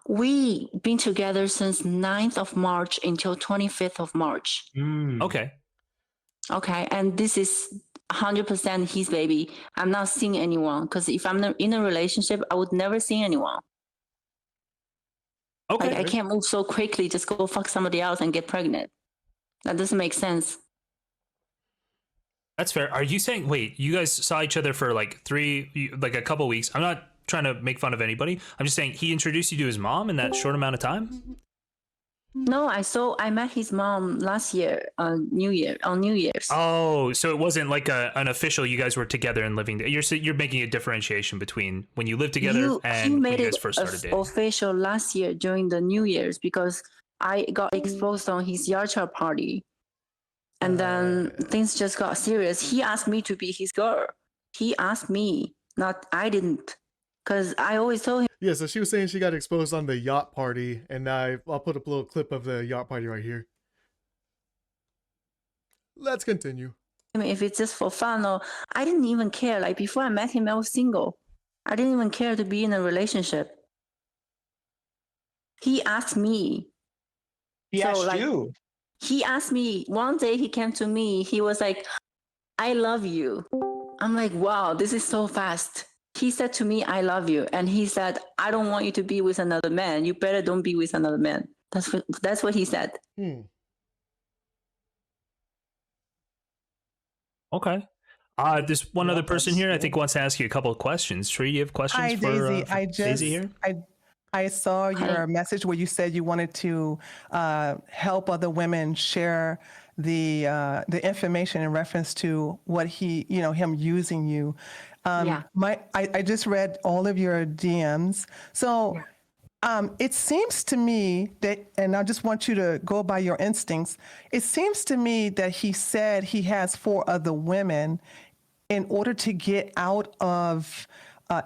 We been together since 9th of March until 25th of March. Okay. Okay, and this is 100% his baby. I'm not seeing anyone because if I'm in a relationship, I would never see anyone. Okay. Like, I can't move so quickly, just go fuck somebody else and get pregnant. That doesn't make sense. That's fair. Are you saying, wait, you guys saw each other for like a couple weeks? I'm not trying to make fun of anybody. I'm just saying he introduced you to his mom in that short amount of time? No, I met his mom last year on New Year's. Oh, so it wasn't like an official, you guys were together and living there. You're making a differentiation between when you lived together and when you guys first started dating. Official last year during the New Year's because I got exposed on his yard party. And then things just got serious. He asked me to be his girl. He asked me, not I didn't. Because I always told him. Yeah, so she was saying she got exposed on the yacht party, and I'll put up a little clip of the yacht party right here. Let's continue. I mean, if it's just for fun, or I didn't even care. Like, before I met him, I was single. I didn't even care to be in a relationship. He asked me. He asked you? He asked me. One day he came to me. He was like, I love you. I'm like, wow, this is so fast. He said to me, I love you. And he said, I don't want you to be with another man. You better don't be with another man. That's what he said. Okay. There's one other person here I think wants to ask you a couple of questions. Tree, you have questions? Hi, for Daisy. Daisy here? I saw your message where you said you wanted to help other women share the information in reference to what him using you. I just read all of your DMs. So it seems to me that, and I just want you to go by your instincts. It seems to me that he said he has 4 other women in order to get out of,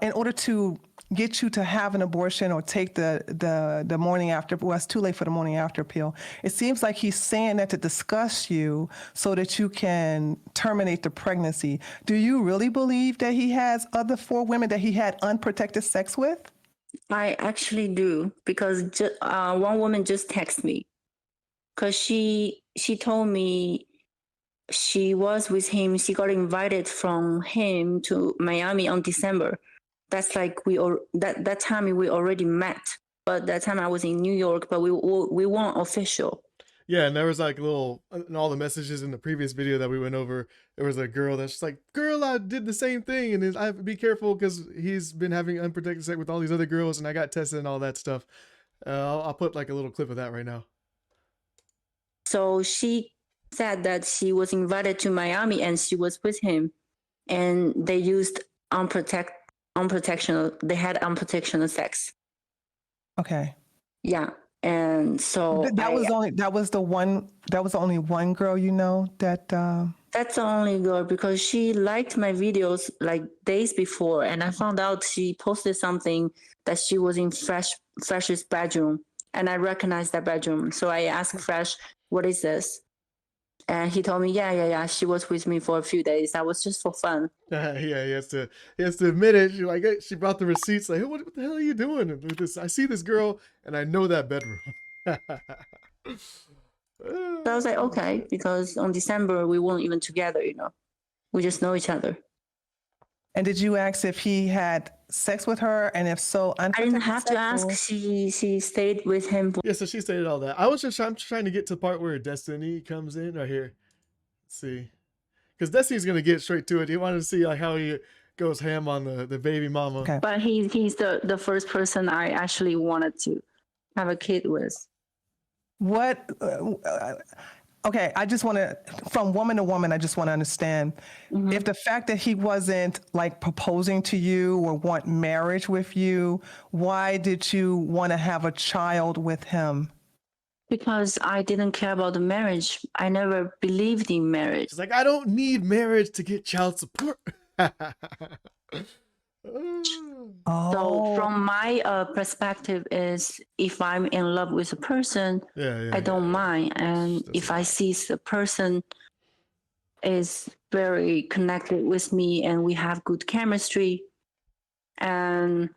in order to get you to have an abortion or take the morning after. Well, it's too late for the morning after pill. It seems like he's saying that to discuss you so that you can terminate the pregnancy. Do you really believe that he has other 4 women that he had unprotected sex with? I actually do, because one woman just texted me because she told me she was with him. She got invited from him to Miami on December. That's like that time we already met, but that time I was in New York, but we weren't official. Yeah, and there was like in all the messages in the previous video that we went over, there was a girl that's just like, girl, I did the same thing, and I have to be careful because he's been having unprotected sex with all these other girls, and I got tested and all that stuff. I'll put like a little clip of that right now. So she said that she was invited to Miami and she was with him, and they used they had unprotected sex. Okay. Yeah. And so that was only one girl, that that's the only girl, because she liked my videos like days before, and I found out she posted something that she was in Fresh's bedroom, and I recognized that bedroom. So I asked Fresh, what is this? And he told me, yeah, she was with me for a few days. That was just for fun. Yeah, he has to admit it. She brought the receipts. Like, what the hell are you doing with this? I see this girl, and I know that bedroom. So I was like, okay, because on December we weren't even together. We just know each other. And did you ask if he had sex with her, and if so, I didn't have to ask. She stayed with him. Yeah, so she stated all that. I'm trying to get to the part where Destiny comes in right here. Let's see, because Destiny's gonna get straight to it. He wanted to see like how he goes ham on the baby mama. Okay. But he's the first person I actually wanted to have a kid with. What? Okay, I just want to, from woman to woman, I just want to understand if the fact that he wasn't like proposing to you or want marriage with you, why did you want to have a child with him? Because I didn't care about the marriage. I never believed in marriage. She's like, I don't need marriage to get child support. So from my perspective is, if I'm in love with a person, I don't mind. And if I see the person is very connected with me and we have good chemistry, and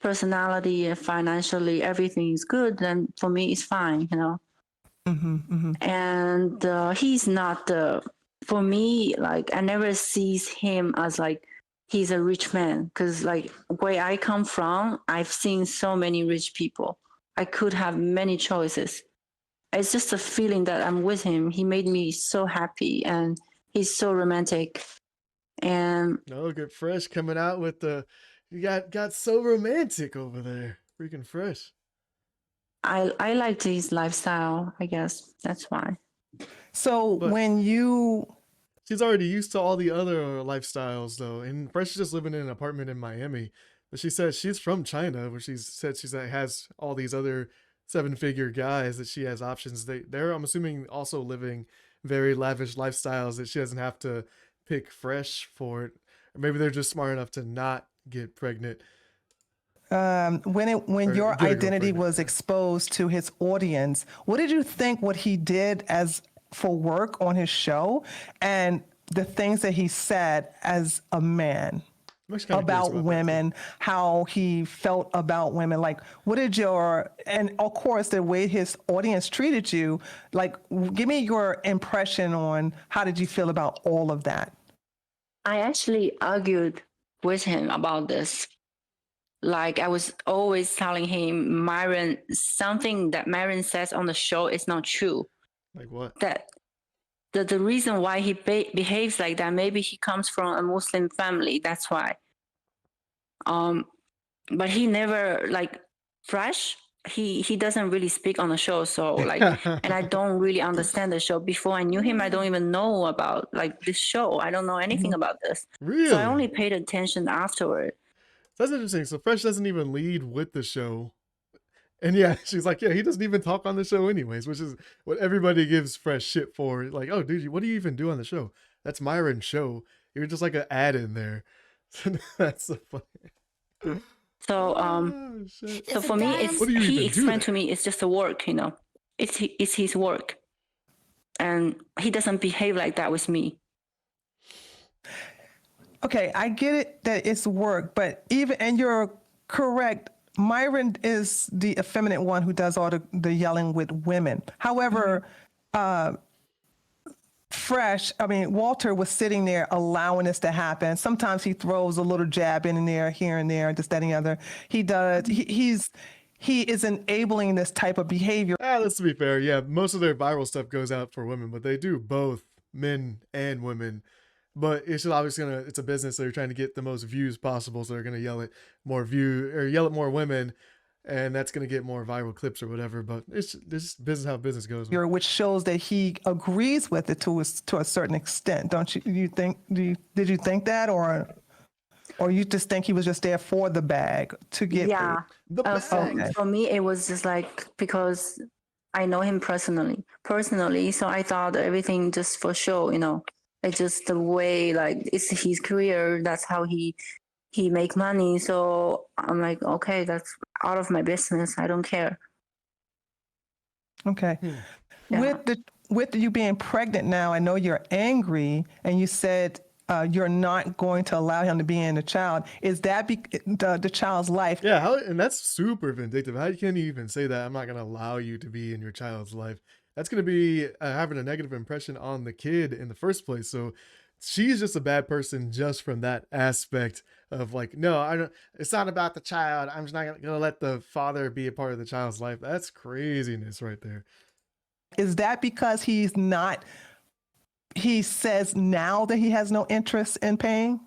personality and financially everything is good, then for me it's fine, you know. And he's not for me, like I never sees him as like he's a rich man, because like where I come from, I've seen so many rich people. I could have many choices. It's just a feeling that I'm with him. He made me so happy, and he's so romantic. And No, good Fresh coming out with the, you got so romantic over there. Freaking Fresh. I liked his lifestyle, I guess. That's why. So But- when you She's already used to all the other lifestyles though, and Fresh is just living in an apartment in Miami. But she says she's from China, where she's has all these other 7-figure guys that she has options. They're I'm assuming also living very lavish lifestyles that she doesn't have to pick Fresh for it. Or maybe they're just smart enough to not get pregnant. when Or your get a girl identity pregnant, was yeah. exposed to his audience, what did you think what he did as for work on his show, and the things that he said as a man I'm actually kinda curious about that, too. women, how he felt about women? Like, what did your, and of course the way his audience treated you, like, give me your impression on how did you feel about all of that? I actually argued with him about this. Like I was always telling him, Myron, something that Myron says on the show is not true. Like what? That the reason why he behaves like that, maybe he comes from a Muslim family. That's why. But he never like Fresh. He doesn't really speak on the show, so like, and I don't really understand the show. Before I knew him, I don't even know about like this show. I don't know anything about this. Really? So I only paid attention afterward. That's interesting. So Fresh doesn't even lead with the show. And yeah, she's like, yeah, he doesn't even talk on the show anyways, which is what everybody gives Fresh shit for. Like, oh, dude, what do you even do on the show? That's Myron's show. You're just like an ad in there. That's so funny. So Oh, shit. so for me, it's What do you even he do explained there? to me it's just a work, you know. It's his work, and he doesn't behave like that with me. Okay, I get it that it's work, but even, and you're correct, Myron is the effeminate one who does all the yelling with women. However, Walter was sitting there allowing this to happen. Sometimes he throws a little jab in there, here and there, this, that, and the other. He does. He is enabling this type of behavior. Let's be fair. Yeah, most of their viral stuff goes out for women, but they do both men and women. But it's just obviously it's a business, so you're trying to get the most views possible. So they're gonna yell at more women, and that's gonna get more viral clips or whatever. But it's just business, how business goes. Which shows that he agrees with it to a certain extent, don't you? Did you think that, or you just think he was just there for the bag to get? Yeah. Okay. For me, it was just like because I know him personally, so I thought everything just for show, you know. It's just the way, like, it's his career. That's how he make money. So I'm like, okay, that's out of my business. I don't care. Okay. Yeah. With you being pregnant now, I know you're angry, and you said you're not going to allow him to be in the child. Is that the child's life? Yeah, and that's super vindictive. How can you even say that? I'm not going to allow you to be in your child's life. That's going to be having a negative impression on the kid in the first place. So she's just a bad person just from that aspect of like, no, I don't. It's not about the child. I'm just not going to let the father be a part of the child's life. That's craziness right there. Is that because he's not? He says now that he has no interest in paying.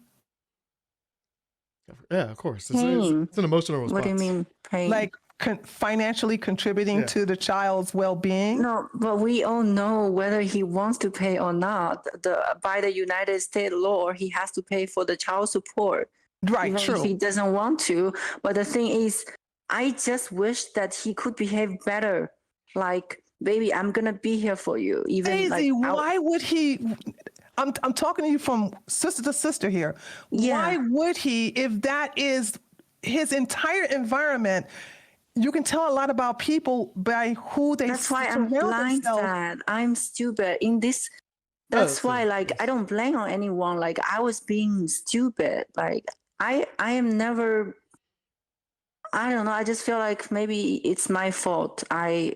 Yeah, of course. It's an emotional response. What do you mean paying? Like financially contributing to the child's well-being? No, but we all know whether he wants to pay or not. By the United States law, he has to pay for the child support. Right, even true. if he doesn't want to. But the thing is, I just wish that he could behave better. Like, baby, I'm gonna be here for you. Even Daisy, like, why would he? I'm talking to you from sister to sister here. Yeah. Why would he, if that is his entire environment? You can tell a lot about people by who they That's why I'm surround blind. themselves. That I'm stupid in this. That's why, like, I don't blame on anyone. Like, I was being stupid. Like, I am never. I don't know. I just feel like maybe it's my fault. I've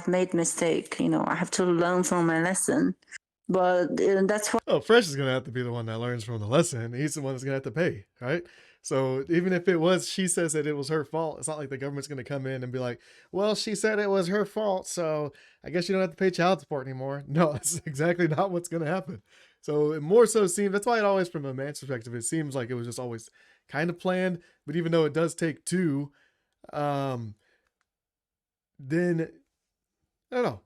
made mistake. You know, I have to learn from my lesson. But that's why. Oh, Fresh is gonna have to be the one that learns from the lesson. He's the one that's gonna have to pay, right? So even if it was, she says that it was her fault. It's not like the government's gonna come in and be like, "Well, she said it was her fault, so I guess you don't have to pay child support anymore." No, that's exactly not what's gonna happen. So it more so seems that's why it always, from a man's perspective, it seems like it was just always kind of planned. But even though it does take two, then I don't know,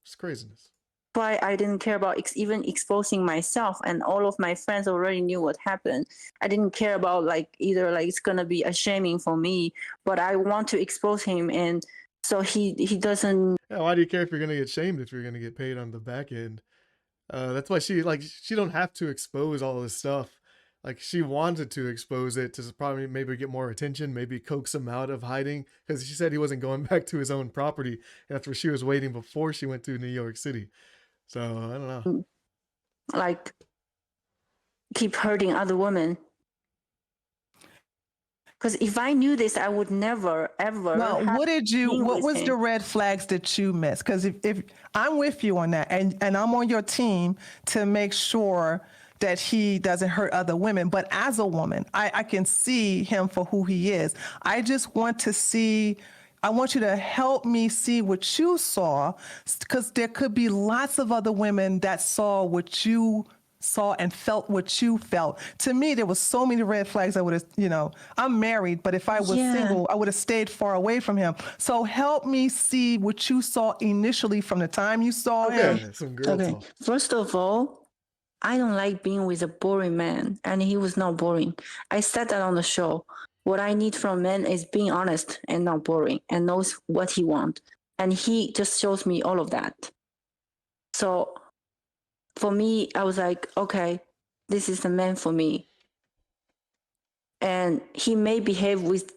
it's craziness. Why I didn't care about even exposing myself, and all of my friends already knew what happened. I didn't care about like either like it's gonna be a shaming for me, but I want to expose him, and so he doesn't. Yeah, why do you care if you're gonna get shamed if you're gonna get paid on the back end? That's why she don't have to expose all this stuff. Like she wanted to expose it to probably maybe get more attention, maybe coax him out of hiding, because she said he wasn't going back to his own property. And that's where she was waiting before she went to New York City. So I don't know. Like keep hurting other women. Because if I knew this, I would never ever. Well, what was the red flags that you missed? Because if I'm with you on that, and I'm on your team to make sure that he doesn't hurt other women, but as a woman, I can see him for who he is. I just want to see. I want you to help me see what you saw, because there could be lots of other women that saw what you saw and felt what you felt. To me, there was so many red flags. I would have, I'm married, but if I was single, I would have stayed far away from him. So help me see what you saw initially from the time you saw him. Some girl talk. First of all, I don't like being with a boring man, and he was not boring. I said that on the show. What I need from a man is being honest and not boring, and knows what he wants. And he just shows me all of that. So for me, I was like, okay, this is the man for me. And he may behave with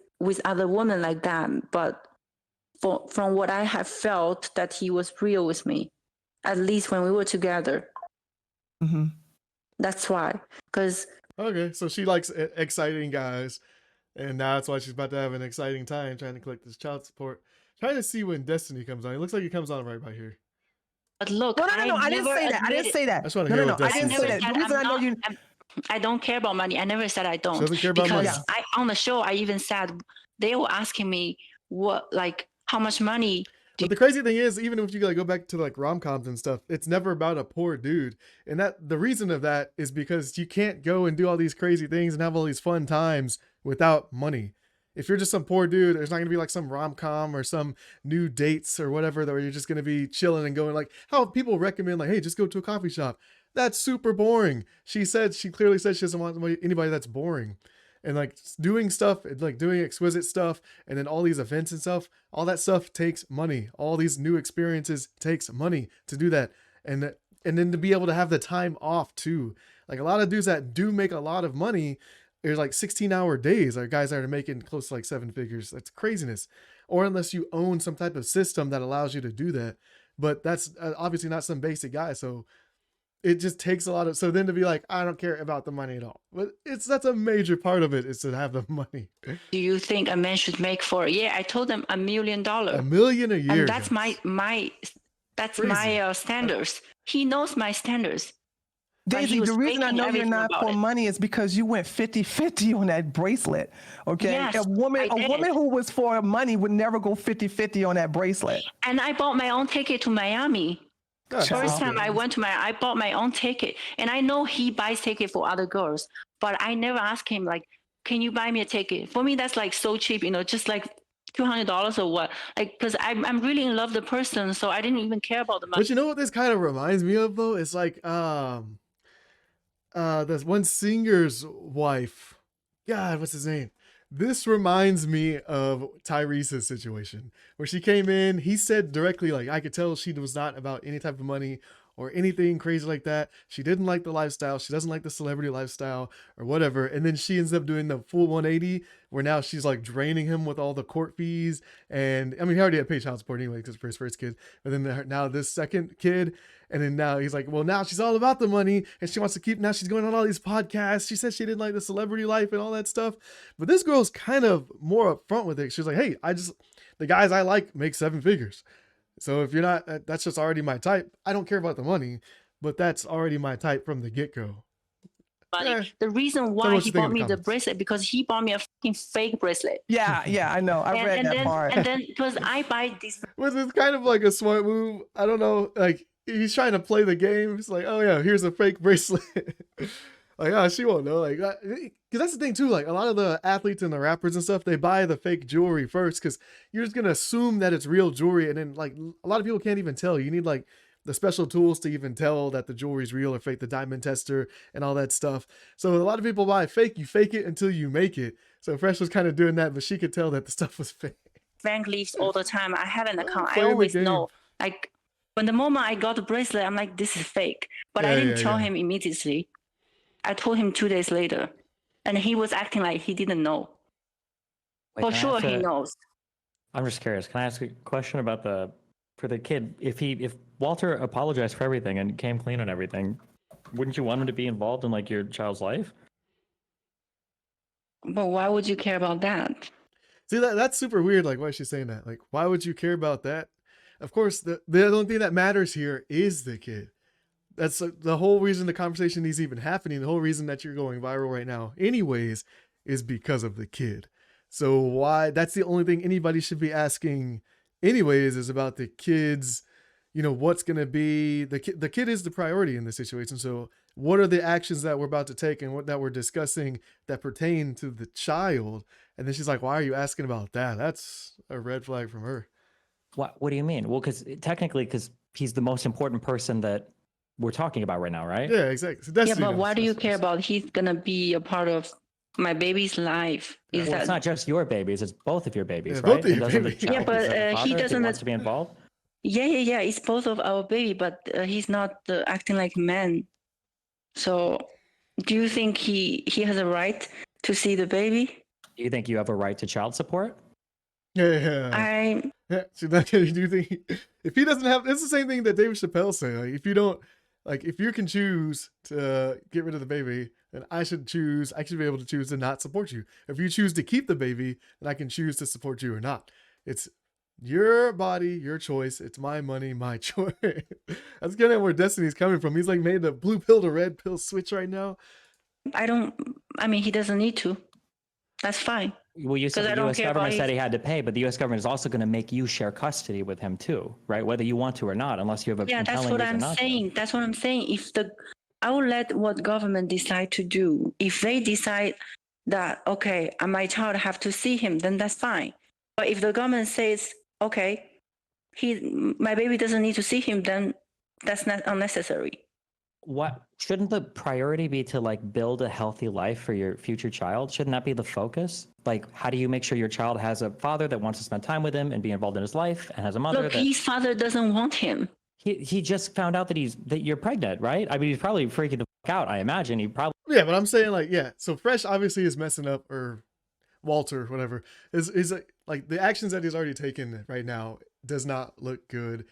other women like that, but from what I have felt, that he was real with me, at least when we were together. Mm-hmm. That's why. Because okay, so she likes exciting guys, and now that's why she's about to have an exciting time trying to collect this child support. Trying to see when Destiny comes on. It looks like it comes on right by here. But look, no, I didn't say that. I didn't say that. I just want to hear what I Destiny didn't say that. The reason I know you. I don't care about money. I never said I don't. She doesn't care about money. Because on the show, I even said they were asking me how much money. But the crazy thing is, even if you go back to like rom-coms and stuff, it's never about a poor dude. And that the reason of that is because you can't go and do all these crazy things and have all these fun times without money. If you're just some poor dude, there's not going to be like some rom-com or some new dates or whatever that where you're just going to be chilling and going, like how people recommend, like, hey, just go to a coffee shop. That's super boring. She clearly said she doesn't want anybody that's boring. And like doing stuff, like doing exquisite stuff, and then all these events and stuff, all that stuff takes money. All these new experiences takes money to do that. And then to be able to have the time off too. Like a lot of dudes that do make a lot of money, there's like 16-hour days, or guys that are making close to like 7 figures. That's craziness. Or unless you own some type of system that allows you to do that. But that's obviously not some basic guy. So it just takes a lot of, so then to be like, I don't care about the money at all. But that's a major part of it, is to have the money. Do you think a man should make for? Yeah, I told them $1 million. $1 million a year. And that's that's Crazy. My standards. He knows my standards. Daisy, the reason I know you're not for money is because you went 50-50 on that bracelet. Okay. Yes, a woman who was for money would never go 50-50 on that bracelet. And I bought my own ticket to Miami. First time I went to I bought my own ticket. And I know he buys ticket for other girls, but I never asked him like, can you buy me a ticket? For me, that's like so cheap, just like $200 or what? Like, because I'm really in love with the person, so I didn't even care about the money. But you know what this kind of reminds me of though? It's like this one singer's wife. God, what's his name? This reminds me of Tyrese's situation where she came in. He said directly, like, I could tell she was not about any type of money or anything crazy like that. She didn't like the lifestyle. She doesn't like the celebrity lifestyle or whatever. And then she ends up doing the full 180 where now she's like draining him with all the court fees. And I mean, he already had paid child support anyway because for his first kid. But then now this second kid. And then now he's like, well, now she's all about the money and she wants to keep, now she's going on all these podcasts. She said she didn't like the celebrity life and all that stuff. But this girl's kind of more upfront with it. She's like, hey, the guys I like make 7 figures. So if you're not, that's just already my type. I don't care about the money, but that's already my type from the get-go. The reason why he bought me the bracelet, because he bought me a fucking fake bracelet. Yeah, I know. I read that part. And then because I buy this. Was it kind of like a smart move? I don't know. Like he's trying to play the game. It's like, oh yeah, here's a fake bracelet. Like, oh, she won't know. Like, because that's the thing too. Like a lot of the athletes and the rappers and stuff, they buy the fake jewelry first because you're just gonna assume that it's real jewelry, and then like a lot of people can't even tell. You need like the special tools to even tell that the jewelry's real or fake, the diamond tester and all that stuff. So a lot of people buy fake. You fake it until you make it. So Fresh was kind of doing that, but she could tell that the stuff was fake. Bank leaves all the time. I have an account. I always know. Like when the moment I got the bracelet, I'm like, this is fake. But I didn't tell him immediately. I told him 2 days later, and he was acting like he didn't know. Wait, for sure, he knows. I'm just curious. Can I ask a question about for the kid? If Walter apologized for everything and came clean on everything, wouldn't you want him to be involved in like your child's life? But why would you care about that? See, that's super weird. Like, why is she saying that? Like, why would you care about that? Of course, the only thing that matters here is the kid. That's the whole reason the conversation is even happening. The whole reason that you're going viral right now anyways is because of the kid. So why, that's the only thing anybody should be asking anyways, is about the kids, you know, what's going to be the kid is the priority in this situation. So what are the actions that we're about to take and what that we're discussing that pertain to the child? And then she's like, why are you asking about that? That's a red flag from her. What do you mean? Well, because he's the most important person that we're talking about right now, right? Yeah, exactly. So yeah, but why do you care about he's gonna be a part of my baby's life? Well, it's not just your babies; it's both of your babies, yeah, right? Both of your babies. Yeah, but he doesn't wants to be involved. Yeah. It's both of our baby, but he's not acting like a man. So, do you think he has a right to see the baby? Do you think you have a right to child support? Yeah. So do you think if he doesn't have, it's the same thing that David Chappelle said. Like, if you don't, like, if you can choose to get rid of the baby, then I should be able to choose to not support you. If you choose to keep the baby, then I can choose to support you or not. It's your body, your choice. It's my money, my choice. That's kind of where Destiny's coming from. He's like made the blue pill to red pill switch right now. I mean, he doesn't need to. That's fine. Well, you said the U.S. government said he had to pay, but the U.S. government is also going to make you share custody with him too, right? Whether you want to or not, unless you have a compelling reason not to. Yeah, that's what I'm saying. I will let what government decide to do. If they decide that, okay, my child have to see him, then that's fine. But if the government says, okay, my baby doesn't need to see him, then that's not unnecessary. What shouldn't the priority be to like build a healthy life for your future child? Shouldn't that be the focus? Like, how do you make sure your child has a father that wants to spend time with him and be involved in his life, and has a mother? Look, his father doesn't want him. He just found out that you're pregnant, right? I mean, he's probably freaking the fuck out. I imagine he probably. Yeah, but I'm saying like, yeah. So Fresh obviously is messing up, or Walter, whatever, is like the actions that he's already taken right now does not look good.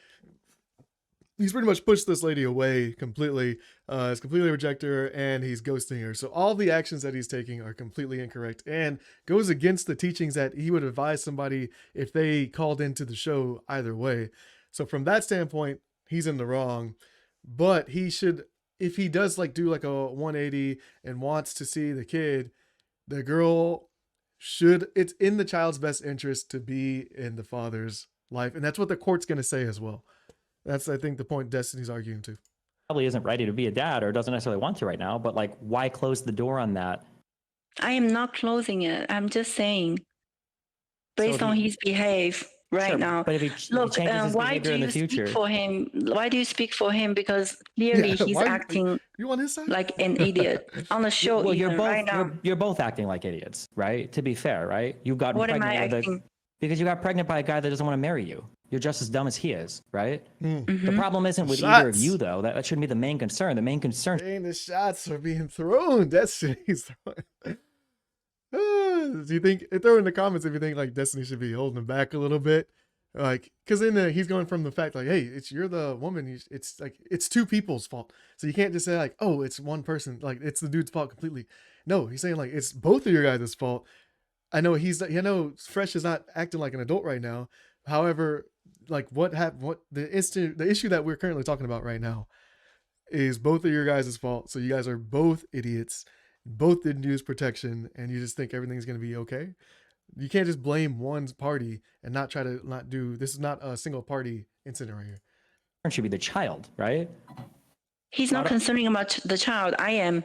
He's pretty much pushed this lady away completely. He's completely rejected her, and he's ghosting her. So all the actions that he's taking are completely incorrect and goes against the teachings that he would advise somebody if they called into the show either way. So from that standpoint, he's in the wrong. But he should, if he does like do like a 180 and wants to see the kid, the girl should, it's in the child's best interest to be in the father's life. And that's what the court's going to say as well. That's, I think, the point Destiny's arguing to. Probably isn't ready to be a dad or doesn't necessarily want to right now, but like, why close the door on that? I am not closing it. I'm just saying, based on his behavior now. But if he changes his behavior in the future, speak for him? Why do you speak for him? Because clearly he's acting you on his side? like an idiot on the show. Well, you're both acting like idiots, right? To be fair, right? You've gotten what pregnant am I acting? because you got pregnant by a guy that doesn't want to marry you. You're just as dumb as he is, right? Mm-hmm. The problem isn't with either of you, though. That shouldn't be the main concern. The main concern. Dang, the shots are being thrown. Destiny's throwing. Do you think, throw in the comments if you think like Destiny should be holding him back a little bit? Like, because then he's going from the fact like, hey, you're the woman. It's like, it's two people's fault. So you can't just say like, oh, it's one person. Like, it's the dude's fault completely. No, he's saying like, it's both of your guys' fault. I know Fresh is not acting like an adult right now. However, like the issue that we're currently talking about right now is both of your guys' fault. So you guys are both idiots, both didn't use protection, and you just think everything's going to be okay. You can't just blame one party and not try to not do, this is not a single party incident right here. It should be the child, right? He's not concerning about the child. I am.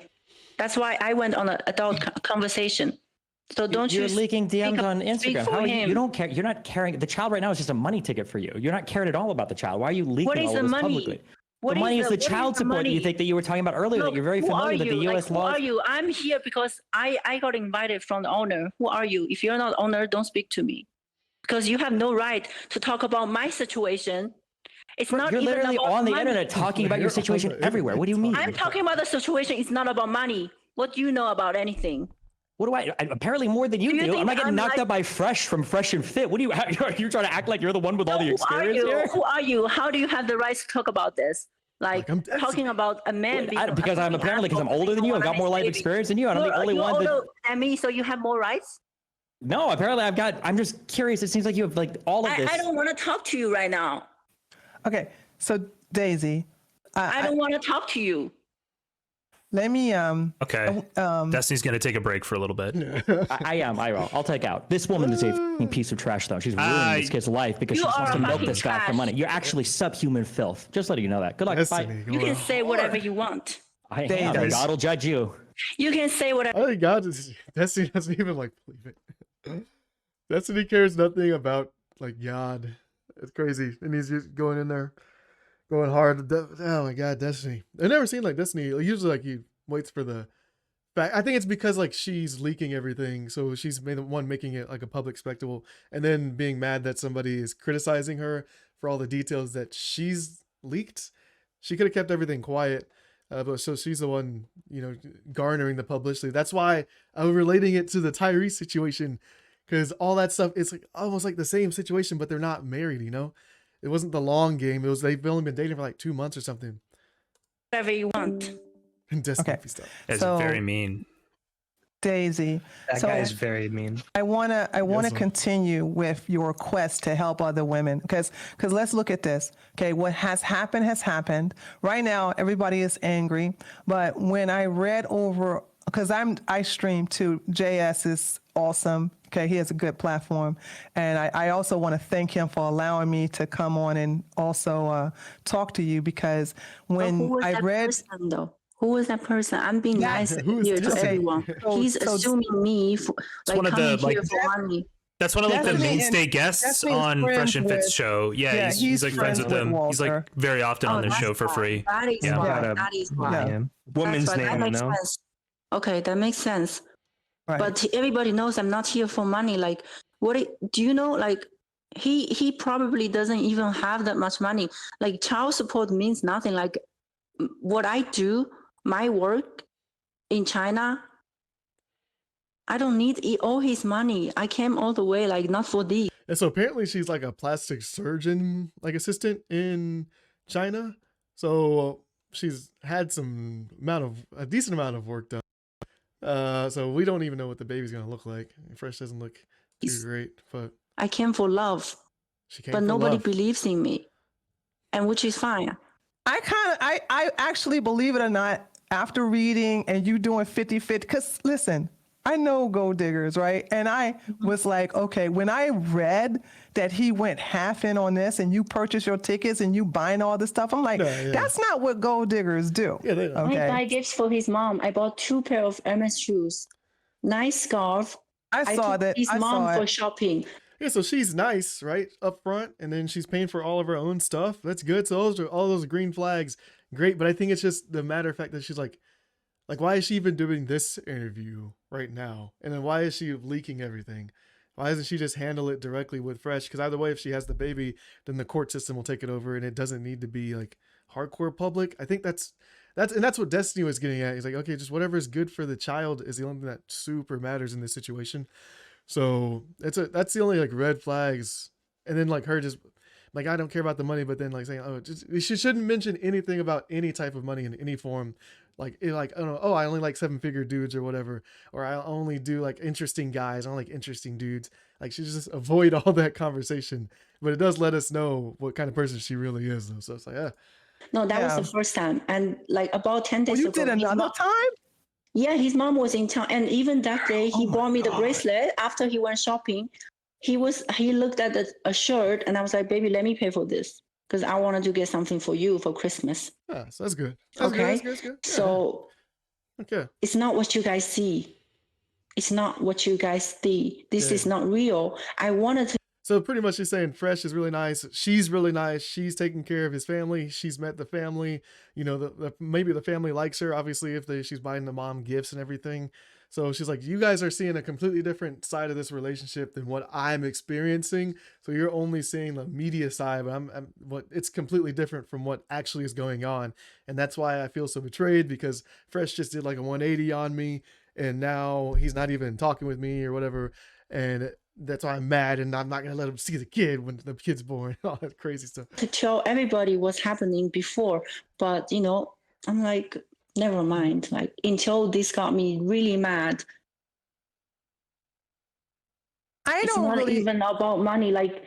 That's why I went on an adult conversation. So don't You're leaking DMs on Instagram. How are you don't care? You're not caring. The child right now is just a money ticket for you. You're not caring at all about the child. Why are you leaking all of this publicly? The money is the child support you think that you were talking about earlier. That you're very familiar that the U.S. law. Who are you? I'm here because I got invited from the owner. Who are you? If you're not owner, don't speak to me, because you have no right to talk about my situation. It's not. You're even literally about on the money. internet talking about your situation everywhere. What do you mean? I'm talking about the situation. It's not about money. What do you know about anything? What do I apparently more than you do? I'm not getting knocked up by Fresh from Fresh and Fit. What do you? You're trying to act like you're the one with all the experience here? Who are you? How do you have the right to talk about this? Like talking about a man. Because I'm older than you. I've got more life experience than you. And I'm the only one that. And me, so you have more rights. No, apparently I'm just curious. It seems like you have like all of this. I don't want to talk to you right now. Okay, so Daisy. I don't want to talk to you. Let me Okay. Destiny's gonna take a break for a little bit. I will. I'll take out. This woman is a fucking piece of trash, though. She's ruining this kid's life because she just wants to milk this guy for money. You're actually subhuman filth. Just letting you know that. Good luck. Destiny, Bye. You can say whatever you want. I am. God will judge you. You can say whatever. Oh God, Destiny doesn't even like believe it. Destiny cares nothing about like God. It's crazy, and he's just going in there. Going hard. Oh my God, Destiny. I've never seen like Destiny. Usually like he waits for the fact. I think it's because like she's leaking everything. So she's the one making it like a public spectacle and then being mad that somebody is criticizing her for all the details that she's leaked. She could have kept everything quiet. But so she's the one, garnering the publicity. That's why I'm relating it to the Tyrese situation. Because all that stuff, it's like almost like the same situation, but they're not married, It wasn't the long game. It was they've only been dating for like 2 months or something. Whatever you want. And Destiny Okay. stuff. It's very mean. Daisy. That guy is very mean. I wanna continue with your quest to help other women because let's look at this. Okay, what has happened. Right now, everybody is angry. But when I read over, because I stream too, JS is awesome. Okay, he has a good platform, and I also want to thank him for allowing me to come on and also talk to you because when I read. Who was that person? I'm being nice here to everyone. He's assuming me for like one of coming the here for money. That's one of like the Destiny mainstay guests Destiny's on friends Fresh and Fit's with- show. Yeah, he's like friends with them. He's like Walter. very often on the show for free. That is Yeah. why. Got a That is why. name. Woman's That's why. That name, makes no? sense. Okay, that makes sense. Right. But everybody knows I'm not here for money. Like, do you know? Like, he probably doesn't even have that much money. Like, child support means nothing. Like, what I do, my work in China, I don't need all his money. I came all the way, like, not for this. And so apparently she's like a plastic surgeon, like assistant in China. So she's had a decent amount of work done. So we don't even know what the baby's gonna look like. Fresh doesn't look too great, but I came for love, she came but for nobody love. believes in me, and which is fine. I actually, believe it or not, after reading and you doing 50-50, because listen, I know gold diggers, right? And I was like, okay, when I read that he went half in on this and you purchase your tickets and you buying all this stuff, I'm like, that's not what gold diggers do. Yeah, they don't. I buy gifts for his mom. I bought 2 pair of Hermes shoes, nice scarf. I saw took that. his I mom saw for it. shopping. Yeah, so she's nice, right, up front, and then she's paying for all of her own stuff. That's good. So all those green flags, great. But I think it's just the matter of fact that she's like, why is she even doing this interview right now? And then why is she leaking everything? Why doesn't she just handle it directly with Fresh? Because either way, if she has the baby, then the court system will take it over, and it doesn't need to be like hardcore public. I think that's what Destiny was getting at. He's like, okay, just whatever is good for the child is the only thing that super matters in this situation. So that's the only like red flags. And then like her just like, I don't care about the money, but then like saying, oh, she shouldn't mention anything about any type of money in any form. Like, I don't know, oh, I only like 7-figure dudes or whatever, or I only do like interesting guys, I don't like interesting dudes. Like, she just avoid all that conversation, but it does let us know what kind of person she really is, though. So it's like, No, that was the first time, and like about 10 days you ago. did another time? Yeah, his mom was in town, and even that day he Oh my bought me the God. bracelet after he went shopping. He looked at a shirt, and I was like, baby, let me pay for this because I wanted to get something for you for Christmas. yeah, so that's good. That's Okay. good. That's good. Yeah, So okay. it's not what you guys see. It's not what you guys see. This is not real. I wanted to. So pretty much she's saying Fresh is really nice. She's really nice. She's taking care of his family. She's met the family. You know, maybe the family likes her, obviously, if she's buying the mom gifts and everything. So she's like, you guys are seeing a completely different side of this relationship than what I'm experiencing. So you're only seeing the media side, but it's completely different from what actually is going on. And that's why I feel so betrayed, because Fresh just did like a 180 on me, and now he's not even talking with me or whatever. And that's why I'm mad, and I'm not going to let him see the kid when the kid's born, all that crazy stuff. To tell everybody what's happening before, but you know, I'm like, never mind. Like, until this got me really mad. It's not even about money. Like,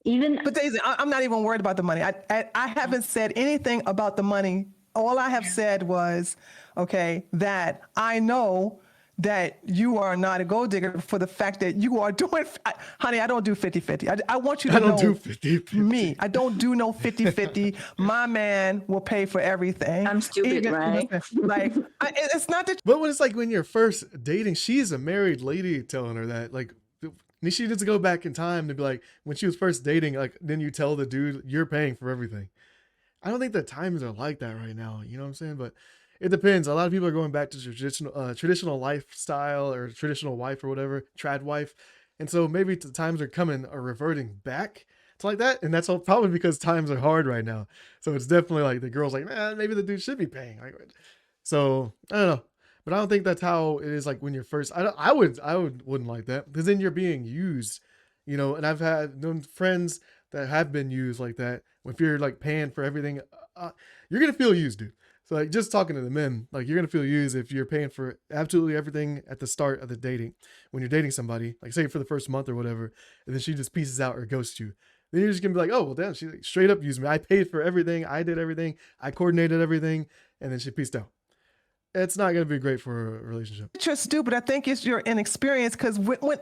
even. But Daisy, I'm not even worried about the money. I haven't said anything about the money. All I have said was, okay, that I know that you are not a gold digger for the fact that you are doing, honey, I don't do 50-50. I want you to know. I don't do 50-50. Me. I don't do no 50-50. My man will pay for everything. I'm stupid, right? Like, it's not that. But when it's like when you're first dating, she's a married lady telling her that, like, she needs to go back in time to be like, when she was first dating, like, then you tell the dude you're paying for everything. I don't think the times are like that right now. You know what I'm saying? But it depends. A lot of people are going back to traditional lifestyle, or traditional wife or whatever, trad wife. And so maybe the times are reverting back to like that. And that's all probably because times are hard right now. So it's definitely like the girl's like, man, maybe the dude should be paying. So I don't know. But I don't think that's how it is like when you're first. I wouldn't like that, because then you're being used, you know. And I've known friends that have been used like that. If you're like paying for everything, you're gonna feel used, dude. So like, just talking to the men, like, you're gonna feel used if you're paying for absolutely everything at the start of the dating. When you're dating somebody, like say for the first month or whatever, and then she just pieces out or ghosts you, then you're just gonna be like, oh well, damn, she like straight up used me. I paid for everything, I did everything, I coordinated everything, and then she pieced out. It's not going to be great for a relationship. You're stupid. I think it's your inexperience, because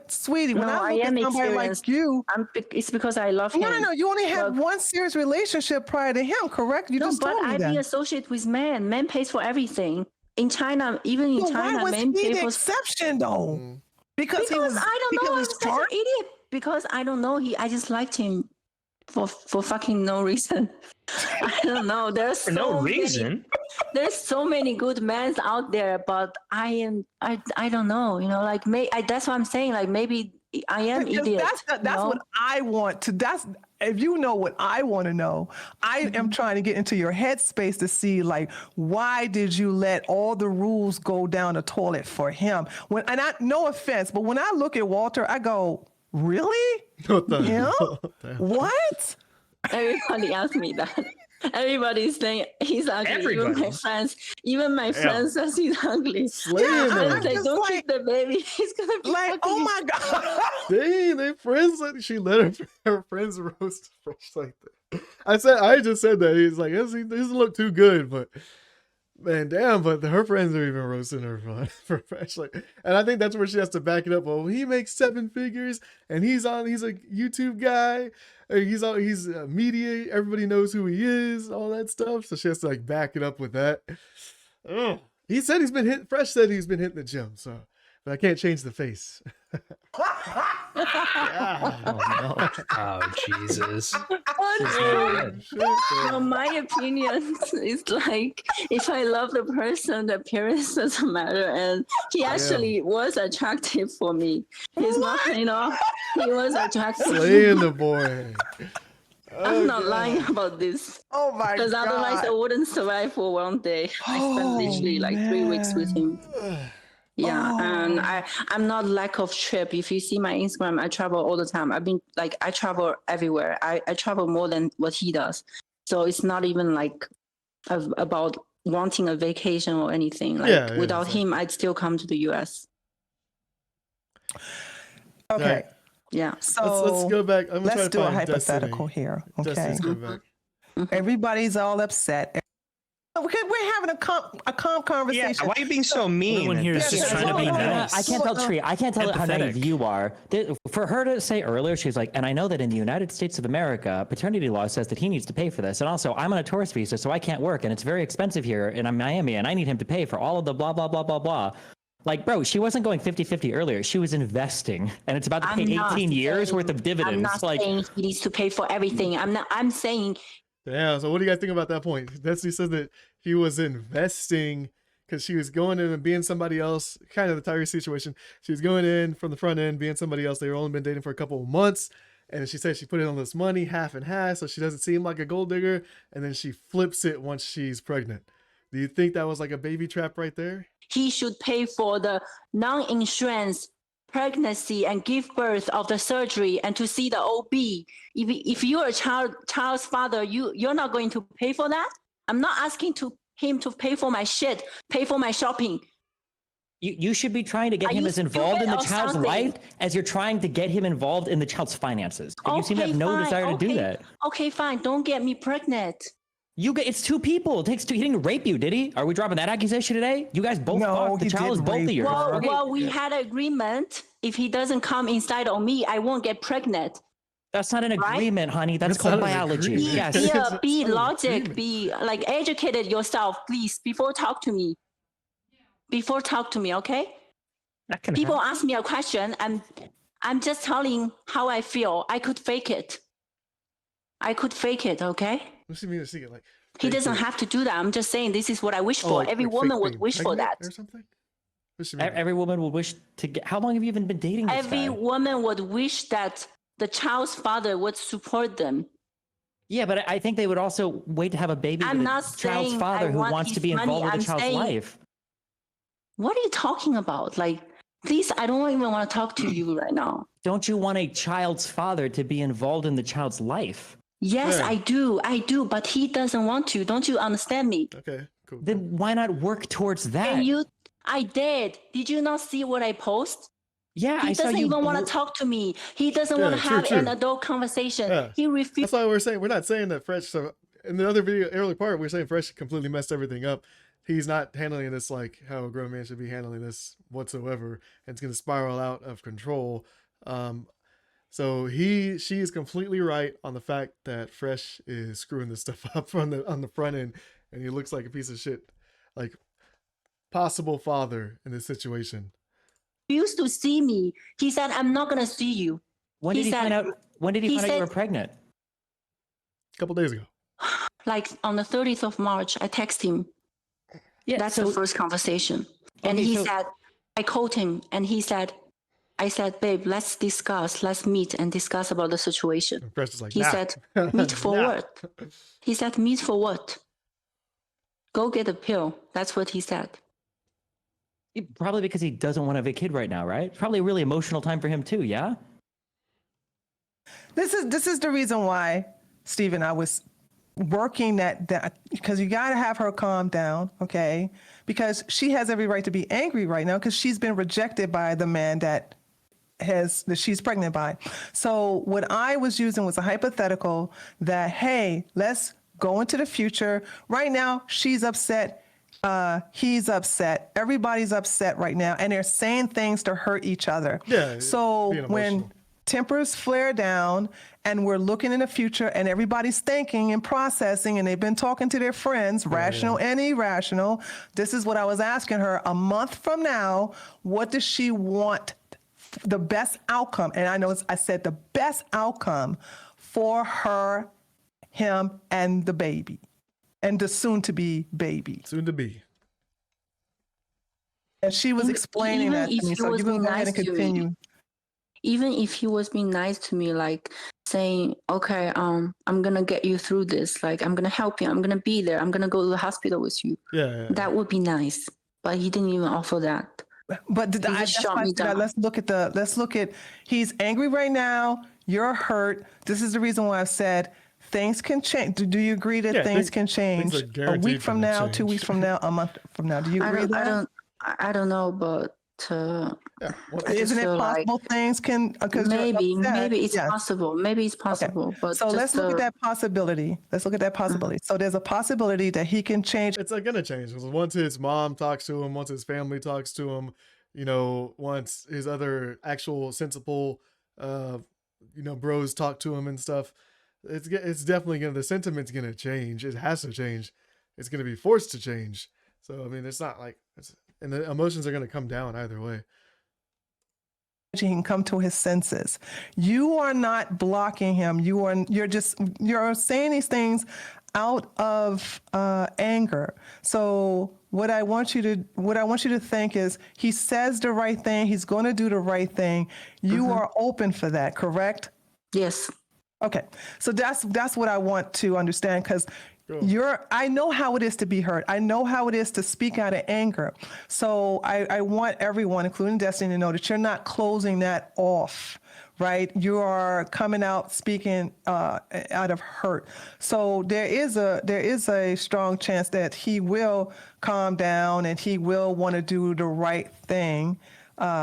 sweetie, when I look at somebody like you, it's because I love him. No. You only had one serious relationship prior to him, correct? You just told me that. But I be associated with men. Men pays for everything. In China, even in China, why was men he pay the for exception though? Because he was. I don't know. I'm such an idiot. Because I don't know. I just liked him for fucking no reason. I don't know. There's For no reason. There's so many good men out there, but I don't know. You know, like that's what I'm saying. Like, maybe I am idiot. That's what I want to. If you know what I want to know, I am trying to get into your headspace to see, like, why did you let all the rules go down the toilet for him? No offense, but when I look at Walter, I go, really? What the hell? Damn. What? Everybody asked me that. Everybody's saying he's ugly. Everybody. Even my friends says he's ugly. Yeah, I'm like, don't keep the baby. He's gonna be like, ugly. oh my god. Dang, they friends. She let her friends roast Fresh like that. I just said that. He's like, he doesn't look too good, but man, damn. But her friends are even roasting her for Fresh. Like, and I think that's where she has to back it up. Well, he makes 7 figures, and he's a YouTube guy. He's media. Everybody knows who he is. All that stuff. So she has to like back it up with that. Ugh. He said he's been hit. Fresh said he's been hitting the gym. So, but I can't change the face. Oh no! Oh Jesus! Well, my opinion is like, if I love the person, the appearance doesn't matter. And he actually was attractive for me. He's not, you know. He was attractive. Slaying the boy. I'm not lying about this. Oh my Because otherwise I God. wouldn't survive for one day. I spent Oh, literally like 3 weeks with him. Yeah, and Oh. I'm not lack of trip. If you see my Instagram, I travel all the time. I travel everywhere. I travel more than what he does. So it's not even like about wanting a vacation or anything. Like Yeah, without exactly. him, I'd still come to the US. Okay. Right. Yeah. So Let's go back. I'm gonna try let's to do a find hypothetical Destiny. here. Okay. Destiny's coming back. Everybody's all upset. We're having a calm conversation. Yeah, why are you being so mean? Everyone here is Yeah, just yeah, trying to be hold on. nice. I can't tell Tree. I can't tell how naive Empathetic. you are. For her to say earlier, she's like, and I know that in the United States of America, paternity law says that he needs to pay for this. And also, I'm on a tourist visa, so I can't work, and it's very expensive here, and I'm Miami, and I need him to pay for all of the blah, blah, blah, blah, blah. Like, bro, she wasn't going 50-50 earlier. She was investing, and it's about to pay 18 years worth of dividends. I'm not saying he needs to pay for everything. I'm saying Yeah. So what do you guys think about that point? Destiny says that he was investing because she was going in and being somebody else, kind of the Tyree situation. She was going in from the front end, being somebody else. They were only been dating for a couple of months. And she said she put in all this money, half and half, so she doesn't seem like a gold digger. And then she flips it once she's pregnant. Do you think that was like a baby trap right there? he should pay for the non-insurance pregnancy and give birth of the surgery and to see the OB. If you're a child's father, you're not going to pay for that. I'm not asking him to pay for my shit, pay for my shopping. You should be trying to get him as involved in the child's life as you're trying to get him involved in the child's finances. And you seem to have no desire to do that. Okay, fine. Don't get me pregnant. It's two people. It takes two. He didn't rape you, did he? Are we dropping that accusation today? You guys both fucked. The child is both of yours. Well, we had an agreement. If he doesn't come inside on me, I won't get pregnant. That's not an agreement, honey. That's called biology. Yes. Be logic. Be like educated yourself, please. Before talk to me. Okay? People ask me a question, and I'm just telling how I feel. I could fake it. Okay? What do you mean to see it? Like he doesn't have to do that. I'm just saying this is what I wish for. Every woman would wish for that. Or something? Every woman would wish to get. How long have you even been dating this Every guy? woman would wish that the child's father would support them. Yeah, but I think they would also wait to have a baby with a child's father who wants to be involved with the child's life. What are you talking about? Like, please, I don't even want to talk to you right now. Don't you want a child's father to be involved in the child's life? Yes, I do, but he doesn't want to. Don't you understand me? Okay, cool. Then why not work towards that? I did. Did you not see what I post? Yeah, I saw you. He doesn't even want to talk to me. He doesn't want to have an adult conversation. Yeah. He refuses. That's why we're saying, we're not saying that Fresh, so in the other video, early part, we're saying Fresh completely messed everything up. He's not handling this like how a grown man should be handling this whatsoever, and it's going to spiral out of control. So she is completely right on the fact that Fresh is screwing this stuff up on the front end, and he looks like a piece of shit, like possible father in this situation. He used to see me. He said, "I'm not gonna see you." When did he find out? When did he find out you were pregnant? A couple days ago. Like on the 30th of March, I texted him. Yeah, that's the first conversation. And he said, I called him, and I said, babe, let's meet and discuss about the situation. He said, meet for what? He said, meet for what? Go get a pill. That's what he said. Probably because he doesn't want to have a kid right now, right? Probably a really emotional time for him too, yeah? This is the reason why, Stephen, I was working that because you got to have her calm down, okay? Because she has every right to be angry right now because she's been rejected by the man that she's pregnant by. So what I was using was a hypothetical that, hey, let's go into the future. Right now, she's upset. He's upset. Everybody's upset right now, and they're saying things to hurt each other. Yeah. So when tempers flare down and we're looking in the future and everybody's thinking and processing and they've been talking to their friends, rational and irrational, this is what I was asking her. A month from now, what does she want? The best outcome, and I said the best outcome for her, him, and the baby, and the soon-to-be baby. Soon-to-be. And she was explaining that to me, so you can go ahead and continue. even if he was being nice to me, like saying, okay, I'm gonna get you through this, like I'm gonna help you, I'm gonna be there, I'm gonna go to the hospital with you, Yeah. that would be nice. But he didn't even offer that. But He just that's shot why I me said that. down. Let's look at, he's angry right now. You're hurt. This is the reason why I said things can change. Do you agree that Yeah, things things can are change a guaranteed week from gonna now, 2 weeks change. from now, a month from now? Do you agree with that? I don't know, but Yeah. Well, I just Isn't it feel like possible things can, because you're maybe upset. it's Yes. possible. Maybe it's Okay. possible, but So let's just look at that possibility. Let's look at that possibility. So there's a possibility that he can change. it's like gonna change because once his mom talks to him, once his family talks to him, you know, once his other actual sensible, you know, bros talk to him and stuff, it's definitely gonna, the sentiment's gonna change. It has to change. It's gonna be forced to change. So I mean, it's not like and the emotions are gonna come down either way. He can come to his senses. You are not blocking him. You're saying these things out of anger. So what I want you to think is, he says the right thing. He's going to do the right thing. You are open for that, correct? yes. Okay, so that's what I want to understand, because I know how it is to be hurt. I know how it is to speak out of anger. So I want everyone, including Destiny, to know that you're not closing that off, right? You are coming out speaking out of hurt. So there is a strong chance that he will calm down and he will want to do the right thing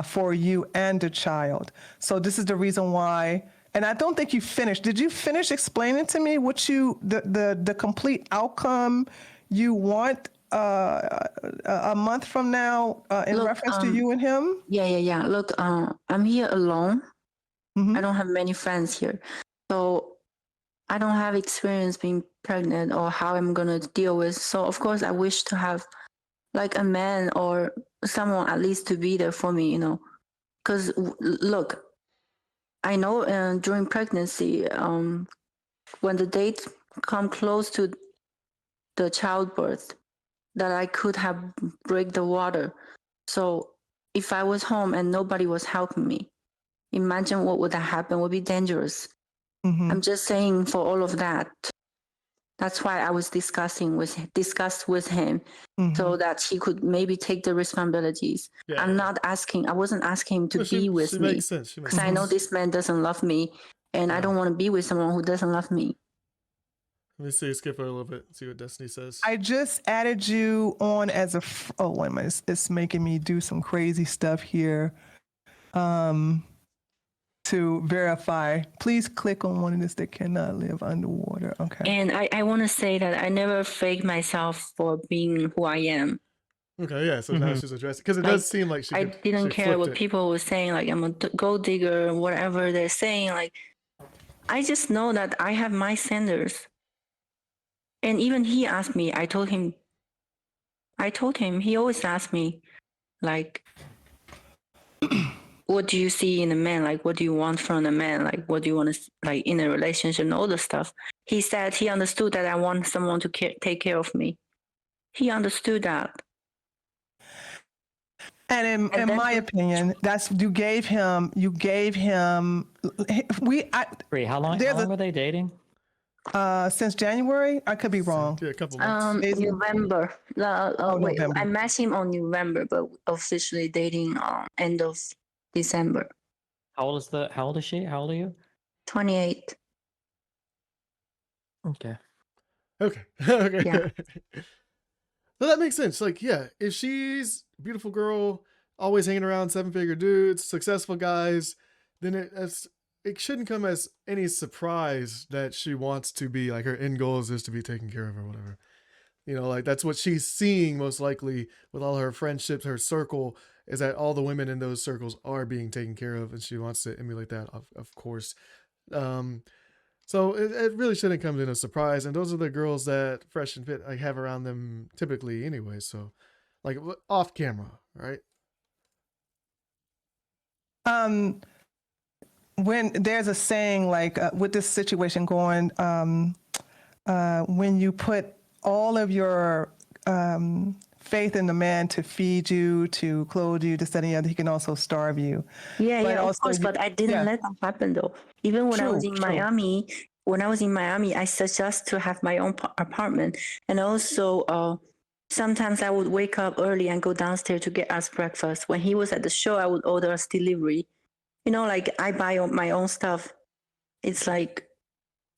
for you and the child. So this is the reason why. And I don't think you finished. Did you finish explaining to me what the complete outcome you want a month from now in reference to you and him? Yeah. Look, I'm here alone. I don't have many friends here. So I don't have experience being pregnant or how I'm going to deal with. So of course I wish to have like a man or someone at least to be there for me, you know. Because look, I know during pregnancy, when the date come close to the childbirth, that I could have break the water. So if I was home and nobody was helping me, imagine what would have happened. It would be dangerous. I'm just saying for all of that. That's why I was discussed with him so that he could maybe take the responsibilities. Yeah. I wasn't asking him to be with she me. makes sense. Because I know this man doesn't love me and I don't want to be with someone who doesn't love me. Let me see, skip it a little bit, see what Destiny says. I just added you on as a, oh, wait a minute, it's making me do some crazy stuff here to verify. Please click on one of this that cannot live underwater. Okay. And I want to say that I never fake myself for being who I am. Okay, yeah, so now she's addressing, because it does seem like I didn't care what people were saying, like I'm a gold digger, whatever they're saying. Like, I just know that I have my standards. And even he asked me, I told him, he always asked me, like, what do you see in a man? Like, what do you want from a man? Like, what do you want to, like, in a relationship and all the stuff? He said he understood that I want someone to take care of me. He understood that. And in my opinion, that's, you gave him, Wait, how long were they dating? Since January? I could be wrong. Yeah, a couple months. November. Wait, November. I met him on November, but officially dating end of December. How old is she? How old are you? 28. Okay. Okay. Yeah. So that makes sense. Like, yeah, if she's a beautiful girl, always hanging around 7-figure dudes, successful guys, then it shouldn't come as any surprise that she wants to be, like, her end goal is just to be taken care of or whatever. You know, like, that's what she's seeing most likely with all her friendships, her circle, is that all the women in those circles are being taken care of, and she wants to emulate that, of course. So it really shouldn't come as a surprise. And those are the girls that Fresh and Fit like have around them typically anyway. So like off camera, right? When there's a saying like with this situation going, when you put all of your faith in the man to feed you, to clothe you, to study other. He can also starve you. Yeah, But yeah, of also course. you- But I didn't yeah. let that happen though. Even when I was True, in true. Miami, I suggest to have my own apartment. And also, sometimes I would wake up early and go downstairs to get us breakfast. When he was at the show, I would order us delivery. You know, like I buy my own stuff. It's like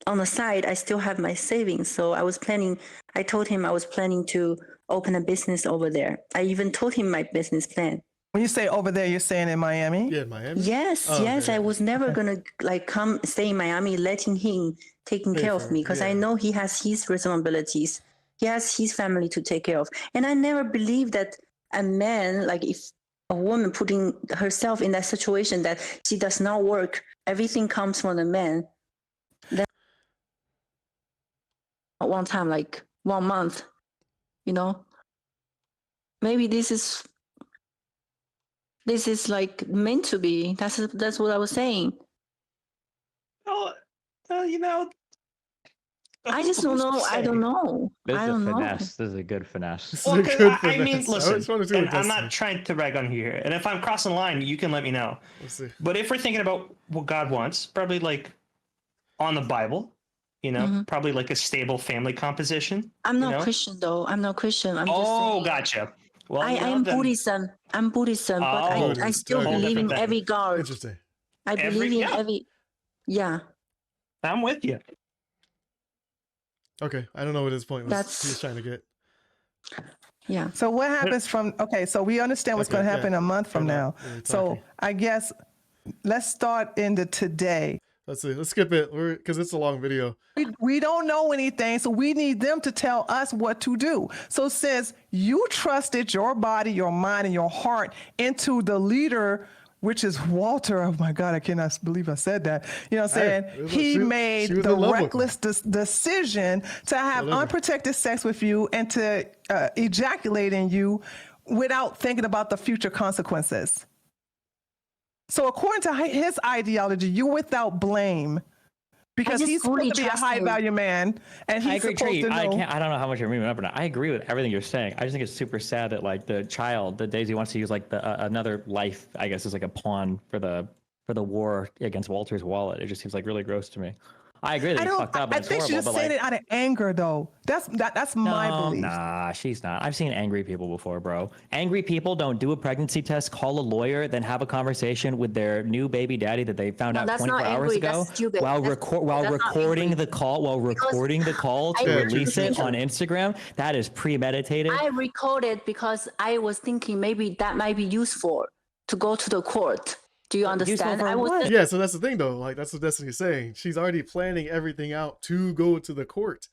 on the side, I still have my savings. So I told him I was planning to open a business over there. I even told him my business plan. When you say over there, you're saying in Miami? Yeah, Miami. Yes, Oh, yes. okay. I was never gonna like come stay in Miami, letting him taking Pay care for of it, me because I yeah. know he has his responsibilities. He has his family to take care of, and I never believed that a man, like if a woman putting herself in that situation that she does not work, everything comes from the man. Then one time, like 1 month, you know, maybe this is like meant to be. That's what I was saying. Oh, you know. I just don't who's to know. I say? don't know. This I is a don't know. finesse. This is a good finesse. This Well, is a 'cause good I mean, finesse. I listen, just want to see and what I'm Destiny. not trying to rag on you here. And if I'm crossing the line, you can let me know. Let's see. But if we're thinking about what God wants, probably like on the Bible, you know, Mhm. probably like a stable family composition. I'm you not know? Christian though. I'm not Christian. I'm just Oh, saying. gotcha. Well, I you know, am then Buddhism. I'm Buddhism, but I Buddhist, still okay. believe in Different thing. every God. Interesting. I believe in every. Yeah, I'm with you. Okay, I don't know what his point was. That's- He was trying to get. yeah. So what happens from, okay, so we understand what's Okay, going to yeah. happen a month from We're now. not really So talking. I guess let's start in the today. Let's see. Let's skip it. Because it's a long video. We don't know anything, so we need them to tell us what to do. So since you trusted your body, your mind, and your heart into the leader, which is Walter, oh my God, I cannot believe I said that. You know what I'm saying? Hey, He made she was the in love with him. reckless decision to have Whatever. unprotected sex with you and to ejaculate in you without thinking about the future consequences. So according to his ideology, you're without blame because just he's fully supposed to be a trust high him. value man, and I he's agree, supposed Tree. to know. I don't know how much I remember now. I agree with everything you're saying. I just think it's super sad that like the child, the Daisy wants to use like the another life, I guess, is like a pawn for the war against Walter's wallet. It just seems like really gross to me. I agree that I he's don't. fucked up and I it's think horrible, she's just but saying like, it out of anger, though. That's my belief. Nah, she's not. I've seen angry people before, bro. Angry people don't do a pregnancy test, call a lawyer, then have a conversation with their new baby daddy that they found No, out that's 24 not hours angry, ago that's stupid. while That's not recording angry. the call I to went to release the it on station. Instagram. That is premeditated. I recorded because I was thinking maybe that might be useful to go to the court. Do you understand? for I was what? just- Yeah, so that's the thing though. Like that's what Destiny's saying. She's already planning everything out to go to the court.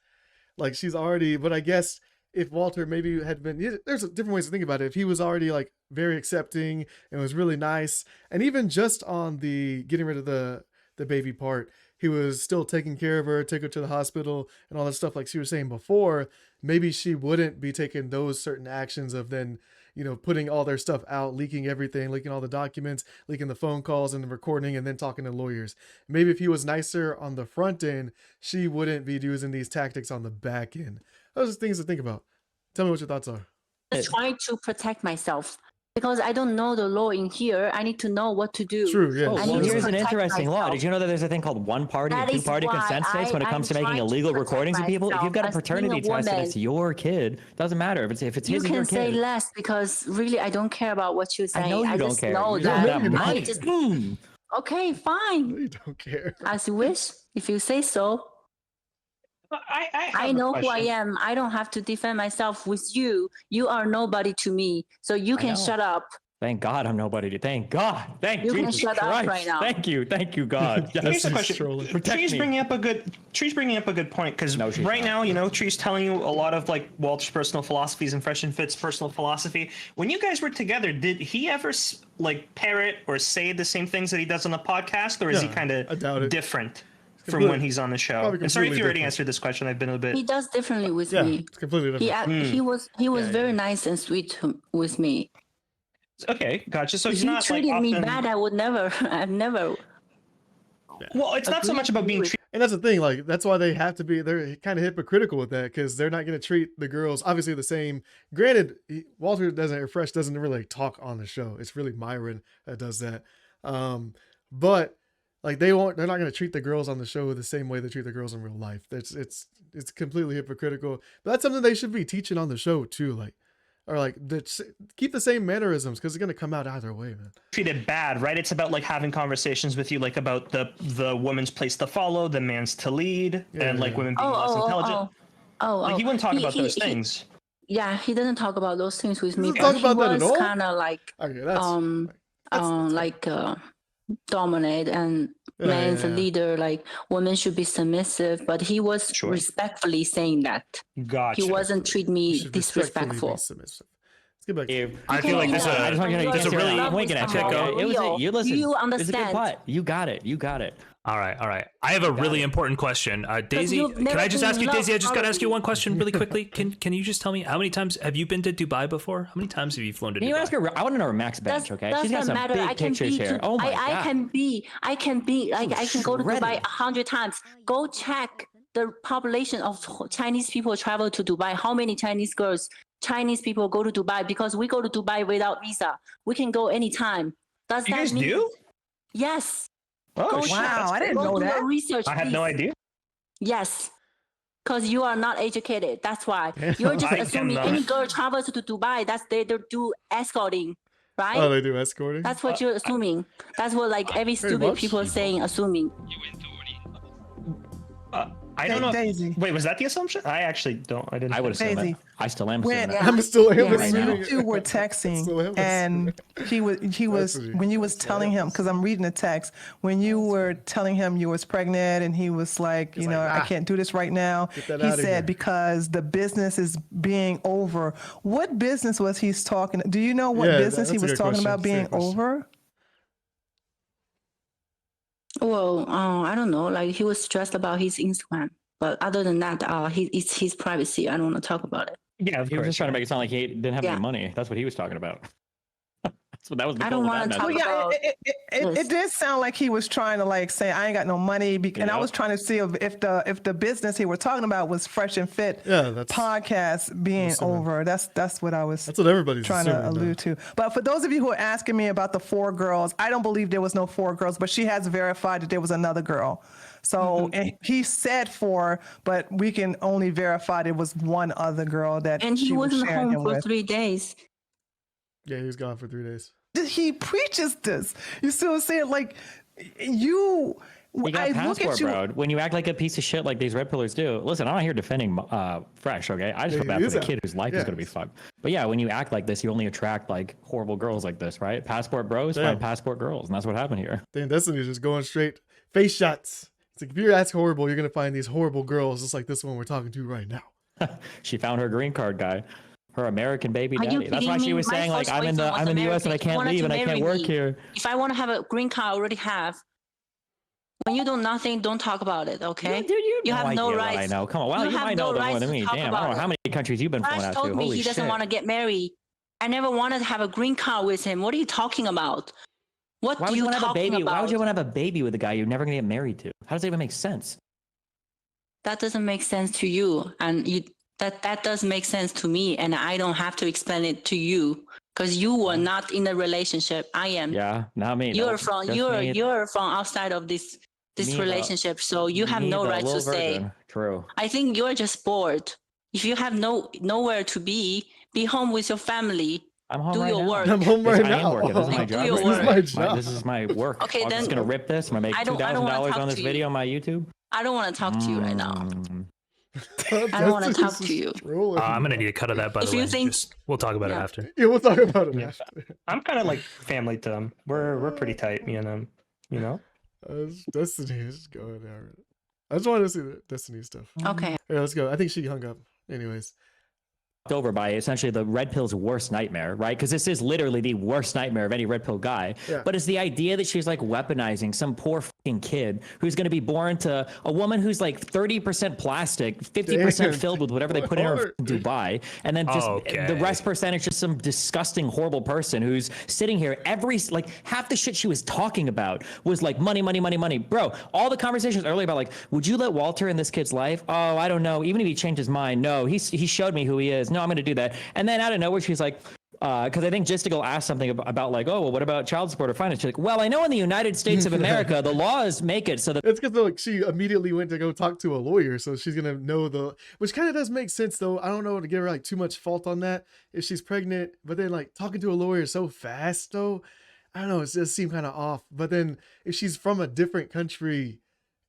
Like she's already. But I guess if Walter maybe had been, there's different ways to think about it. If he was already like very accepting and was really nice, and even just on the getting rid of the baby part, he was still taking care of her, take her to the hospital and all that stuff. Like she was saying before, maybe she wouldn't be taking those certain actions of then, you know, putting all their stuff out, leaking everything, leaking all the documents, leaking the phone calls and the recording, and then talking to lawyers. Maybe if he was nicer on the front end, she wouldn't be using these tactics on the back end. Those are things to think about. Tell me what your thoughts are. just trying to protect myself because I don't know the law in here. I need to know what to do. True, yeah. Oh, I well, need to here's an protect interesting law. myself. Did you know that there's a thing called one party and That two is party why consent states when it comes to I'm making trying to illegal protect recordings of people? If you've got a myself as paternity being a test and woman. it's your kid, doesn't matter if it's You his or can your say kid. less because really I don't care about what you're saying. I know you don't just care. know You that. don't have No, I money. just Mm. okay, fine. You don't care. As you wish. If you say so. I I have a know who I question. am. I don't have to defend myself with you. You are nobody to me. So you I can know. shut up. Thank God I'm nobody to. Thank God. Thank You can Jesus shut up Christ. right now. Thank you. Thank you, God. Yes. Here's the She's question. trolling. Protect Tree's me. bringing up a good point because No, she's right not. now, you know, Tree's telling you a lot of like Walter's personal philosophies and Fresh and Fit's personal philosophy. When you guys were together, did he ever like parrot or say the same things that he does on the podcast, or is he No, kind I doubt it. of different from Completely- when he's on the show? probably And sorry if completely you already different. answered this question. I've been a bit. He does differently with Yeah, me. it's completely different. He was very nice and sweet with me. Okay, gotcha. So If he's he not like treated me often. bad, I've never Well, it's not so agree much about being with- treated. And that's the thing, like that's why they have to be. They're kind of hypocritical with that because they're not going to treat the girls obviously the same. Granted, Walter doesn't or Fresh doesn't really talk on the show. It's really Myron that does that. But like they won't. They're not going to treat the girls on the show the same way they treat the girls in real life. It's completely hypocritical. But that's something they should be teaching on the show too. Like. Or like keep the same mannerisms because it's gonna come out either way, man. Treated bad, right? It's about like having conversations with you, like about the woman's place to follow, the man's to lead, and like women being less intelligent. Like he wouldn't talk about those things. Yeah, he doesn't talk about those things with me. He doesn't talk about that at all? Kind of like dominate and man's a leader, like women should be submissive, but he was respectfully saying that. Gotcha. He wasn't treat me disrespectful. Let's get back to I feel like I just want you to know that's a really you listen. You It's a understand. good pot. You got it. All right. I have a really important question. Daisy, you've can never I just been ask you, in Daisy? I love, just got to ask you probably. one question really quickly. Can you just tell me how many times have you been to Dubai before? How many times have you flown to Can Dubai? you ask her? I want to know her max bench. Okay, she's got Doesn't some matter. big I can pictures be. here. Oh my god. I can be. Like I can go to Dubai shredded. 100 times. Go check the population of Chinese people travel to Dubai. How many Chinese Chinese people go to Dubai? Because we go to Dubai without visa. We can go anytime. Does You that guys mean? do? Yes. Oh, Go shit, check. that's I didn't crazy. know Go do that. your research. I had no please. idea. Yes. Because you are not educated. That's why. You're just I assuming am any not. girl travels to Dubai, they do escorting, right? Oh, they do escorting. That's what you're assuming. That's what like every stupid much. people are saying, assuming. I don't know. Daisy. Wait, was that the assumption? I actually don't. I didn't. I would assume Daisy. it. I still am When- assuming it. I'm still Yeah, right assuming. You two were texting, Still am and he was That's when you was telling him, because I'm reading the text, when you were telling him you was pregnant, and he was like, you know, I can't do this right now. that He outta here. said because the business is being over. What business was he talking? Do you know what Yeah, business he that's a was good talking question. about That's a being good question. over? Well, I don't know. Like he was stressed about his Instagram, but other than that, it's his privacy. I don't want to talk about it. Yeah, of He was course. just trying to make it sound like he didn't have Yeah. any money. That's what he was talking about. That was the I goal don't of wanna that talk message. Well, yeah, about it did sound like he was trying to like say I ain't got no money, and I was trying to see if the business he was talking about was Fresh and Fit Yeah, that's podcast being assuming. over. That's what I was that's what everybody's trying assuming, to though. allude to. But for those of you who are asking me about the 4 girls, I don't believe there was no 4 girls, but she has verified that there was another girl. So and he said 4, but we can only verify there was one other girl that And he she was wasn't sharing home him for with. 3 days. Yeah, he was gone for 3 days. He preaches this. You see what I'm saying? Like you. You got I look passport, at you. bro. When you act like a piece of shit like these red pillars do. Listen, I'm not here defending Fresh, okay? I just Yeah, feel he bad for is the out. kid whose life is Yeah. going to be fucked. But yeah, when you act like this, you only attract like horrible girls like this, right? Passport bros Damn. find passport girls, and that's what happened here. Damn, Destiny's just going straight face shots. It's like if you're as horrible, you're gonna find these horrible girls just like this one we're talking to right now. She found her green card guy, her American baby Are you daddy. That's why kidding she me? was My saying like first I'm in the boyfriend was US and I American. He can't wanted leave to and I can't marry work me. here. If I want to have a green card, I already have. When you do nothing, don't talk about it, okay? Dude, you have no idea what I rights. know. Come on, well, you have might no know them more rights than to me. talk Damn, I about don't know how it. many countries you've been flown Crash out told to. me Holy he doesn't shit. want to get married. I never wanted to have a green card with him. What are you talking about? What Why do would you you want to have a talking baby? about? Why would you want to have a baby with a guy you're never gonna get married to? How does that even make sense? That doesn't make sense to you, and that does make sense to me, and I don't have to explain it to you because you were not in a relationship. I am. Yeah, not me. You're Nope. from Just me. you're from outside of this Me, relationship, so you have Me, no the right to little say. virgin. True. I think you're just bored. If you have nowhere to be home with your family. I'm home Do right your now. work. I'm home Yes, right I now. am working. This is my Do job. your right work. now. This is my job. This is my work. Okay, I'm just then gonna rip this. I'm gonna make I don't wanna $2,000 talk on this to video you. on my YouTube. I don't want to talk to you right now. I don't wanna talk to you. I'm gonna need a cut of that, by If the you way. think- We'll talk about it Yeah. after. Yeah, we'll talk about it Yeah. after. I'm kind of like family to them. We're pretty tight, me and them. You know. Destiny is going there. I just wanted to see the Destiny stuff. Okay. Here, let's go. I think she hung up. Anyways. over by essentially the red pill's worst nightmare, right? Because this is literally the worst nightmare of any red pill guy. Yeah. But it's the idea that she's like weaponizing some poor fucking kid who's going to be born to a woman who's like 30% plastic, 50% filled with whatever they put in her Dubai, and then just the rest percentage just some disgusting, horrible person who's sitting here every like half the shit she was talking about was like money, money, money, money, bro. All the conversations earlier about like, would you let Walter in this kid's life? Oh, I don't know. Even if he changed his mind, no. He showed me who he is. No, I'm going to do that. And then out of nowhere, she's like, because I think Gistigal asked something about like, oh, well, what about child support or finance? She's like, well, I know in the United States of America, the laws make it so that it's because like she immediately went to go talk to a lawyer, so she's gonna know which kind of does make sense though. I don't know to give her like too much fault on that if she's pregnant, but then like talking to a lawyer so fast though, I don't know, it just seemed kind of off. But then if she's from a different country,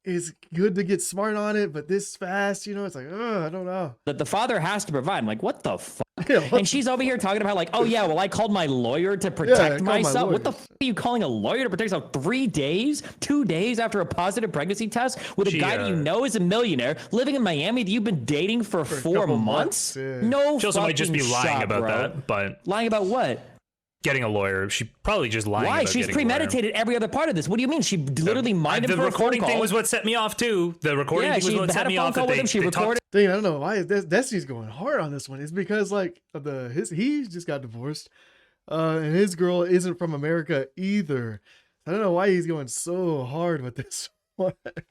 it's good to get smart on it, but this fast, you know, it's like, I don't know. the father has to provide. I'm like, what the fuck? Yeah, and she's over here talking about like, oh yeah, well I called my lawyer to protect myself. What the fuck are you calling a lawyer to protect yourself? 2 days after a positive pregnancy test with a guy that you know is a millionaire living in Miami that you've been dating for 4 months? Yeah. No, She also might just be lying about that, but lying about what? Getting a lawyer. She probably just lying. Why? About She's getting premeditated every other part of this. What do you mean? She literally minded the for a phone recording call. thing was what set me off too. The recording thing was what set me off. She had a phone call with him. She recorded. Dang, I don't know why Destiny's going hard on this one. It's because like he just got divorced, and his girl isn't from America either. I don't know why he's going so hard with this.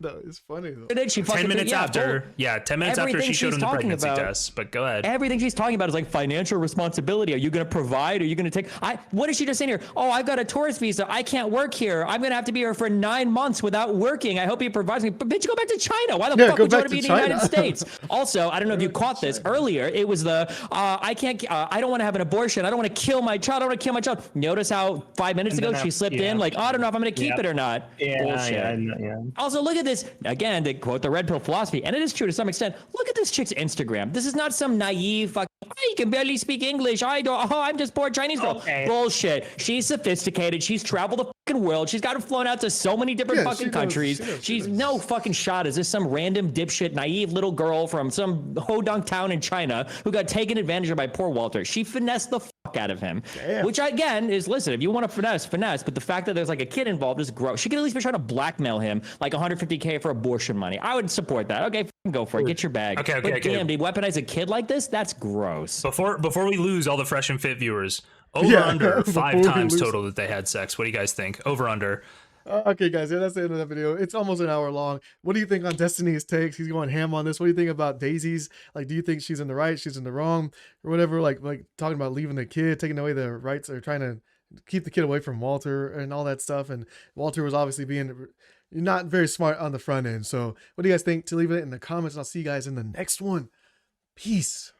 No, it's funny though. 10 minutes after, 10 minutes after she showed him the pregnancy test. But go ahead. Everything she's talking about is like financial responsibility. Are you going to provide? Are you going to take? What is she just saying here? Oh, I've got a tourist visa. I can't work here. I'm going to have to be here for 9 months without working. I hope he provides me. But bitch, go back to China. Why the fuck would you want to be in the United States? Also, I don't know if you caught this earlier. It was I don't want to have an abortion. I don't want to kill my child. I don't want to kill my child. Notice how 5 minutes ago she slipped in like, oh, I don't know if I'm going to keep it or not. Yeah. Also, look at this again. To quote the red pill philosophy, and it is true to some extent. Look at this chick's Instagram. This is not some naive fucking. I can barely speak English. I don't. Oh, I'm just poor Chinese girl. Okay. Bullshit. She's sophisticated. She's traveled the fucking world. She's got flown out to so many different fucking countries. She's no fucking shot. Is this some random dipshit, naive little girl from some hodunk town in China who got taken advantage of by poor Walter? She finessed the fuck out of him. Damn. Which again is, listen, if you want to finesse. But the fact that there's like a kid involved is gross. She could at least be trying to blackmail him like 150K for abortion money. I would support that. Okay, go for it. Get your bag. Okay. Damn, to weaponize a kid like this? That's gross. Before we lose all the fresh and fit viewers, under 5 times total that they had sex. What do you guys think? Over under. Okay, guys, that's the end of that video. It's almost an hour long. What do you think on Destiny's takes? He's going ham on this. What do you think about Daisy's? Like, do you think she's in the right, she's in the wrong, or whatever? Like talking about leaving the kid, taking away the rights, or trying to keep the kid away from Walter and all that stuff. And Walter was obviously being not very smart on the front end. So what do you guys think? To leave it in the comments, and I'll see you guys in the next one. Peace.